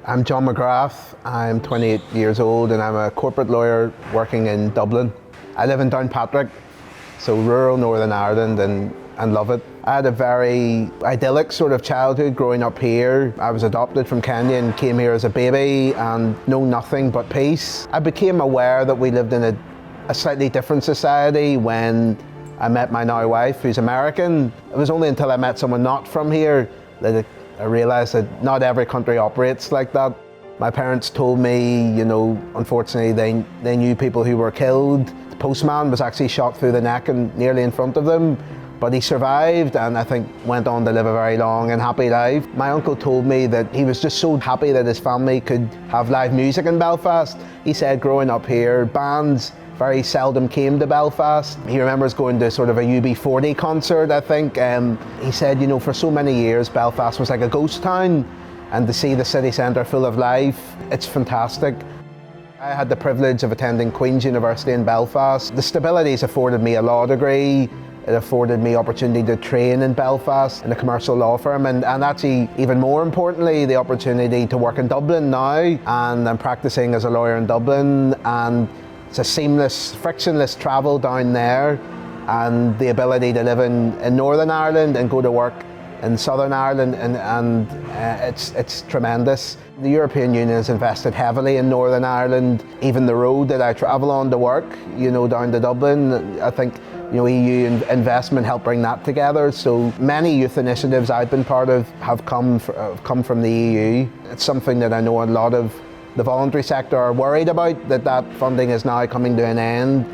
I'm John McGrath. I'm 28 years old and I'm a corporate lawyer working in Dublin. I live in Downpatrick, so rural Northern Ireland, and love it. I had a very idyllic sort of childhood growing up here. I was adopted from Kenya and came here as a baby and know nothing but peace. I became aware that we lived in a slightly different society when I met my now wife, who's American. It was only until I met someone not from here that I realised that not every country operates like that. My parents told me, unfortunately they knew people who were killed. The postman was actually shot through the neck and nearly in front of them, but he survived and I think went on to live a very long and happy life. My uncle told me that he was just so happy that his family could have live music in Belfast. He said growing up here, bands very seldom came to Belfast. He remembers going to sort of a UB40 concert, I think. He said, for so many years, Belfast was like a ghost town, and to see the city centre full of life, it's fantastic. I had the privilege of attending Queen's University in Belfast. The stability's afforded me a law degree. It afforded me opportunity to train in Belfast in a commercial law firm, and actually, even more importantly, the opportunity to work in Dublin now, and I'm practicing as a lawyer in Dublin, and it's a seamless, frictionless travel down there, and the ability to live in Northern Ireland and go to work in Southern Ireland, and it's tremendous. The European Union has invested heavily in Northern Ireland. Even the road that I travel on to work, down to Dublin, I think EU investment helped bring that together. So many youth initiatives I've been part of have come from the EU. It's something that I know a lot of the voluntary sector are worried about, that funding is now coming to an end.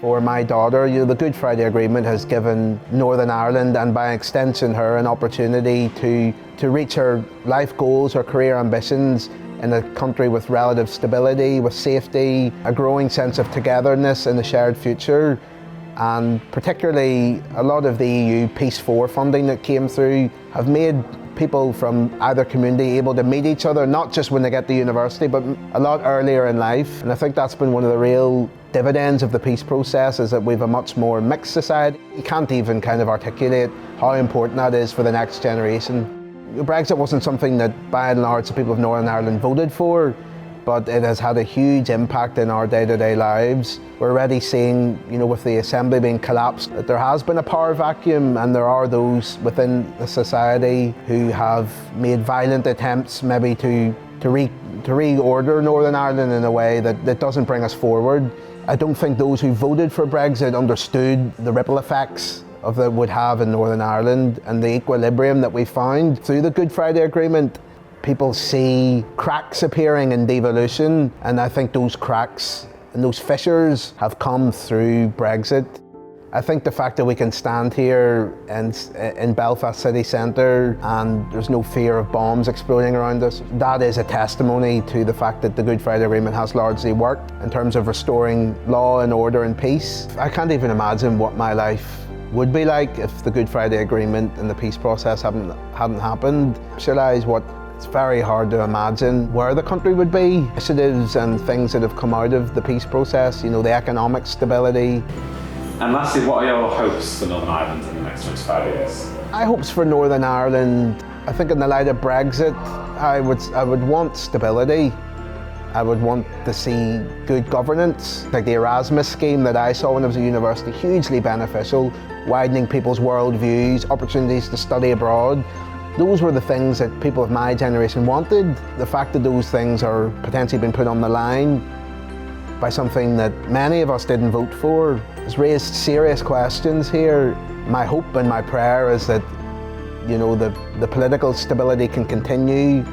For my daughter, the Good Friday Agreement has given Northern Ireland, and by extension her, an opportunity to reach her life goals, her career ambitions in a country with relative stability, with safety, a growing sense of togetherness and a shared future. And particularly a lot of the EU Peace 4 funding that came through have made people from either community able to meet each other, not just when they get to university, but a lot earlier in life. And I think that's been one of the real dividends of the peace process, is that we've a much more mixed society. You can't even kind of articulate how important that is for the next generation. Brexit wasn't something that by and large the people of Northern Ireland voted for, but it has had a huge impact in our day-to-day lives. We're already seeing, with the Assembly being collapsed, that there has been a power vacuum, and there are those within the society who have made violent attempts maybe to reorder Northern Ireland in a way that doesn't bring us forward. I don't think those who voted for Brexit understood the ripple effects of that would have in Northern Ireland and the equilibrium that we found through the Good Friday Agreement. People see cracks appearing in devolution, and I think those cracks and those fissures have come through Brexit. I think the fact that we can stand here in Belfast city centre and there's no fear of bombs exploding around us, that is a testimony to the fact that the Good Friday Agreement has largely worked in terms of restoring law and order and peace. I can't even imagine what my life would be like if the Good Friday Agreement and the peace process hadn't happened. It's very hard to imagine where the country would be. Initiatives and things that have come out of the peace process, the economic stability. And lastly, what are your hopes for Northern Ireland in the next 25 years? My hopes for Northern Ireland, I think in the light of Brexit, I would want stability. I would want to see good governance, like the Erasmus scheme that I saw when I was at university, hugely beneficial, widening people's worldviews, opportunities to study abroad. Those were the things that people of my generation wanted. The fact that those things are potentially being put on the line by something that many of us didn't vote for has raised serious questions here. My hope and my prayer is that the political stability can continue,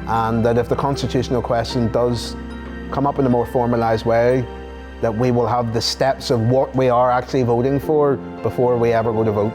and that if the constitutional question does come up in a more formalised way, that we will have the steps of what we are actually voting for before we ever go to vote.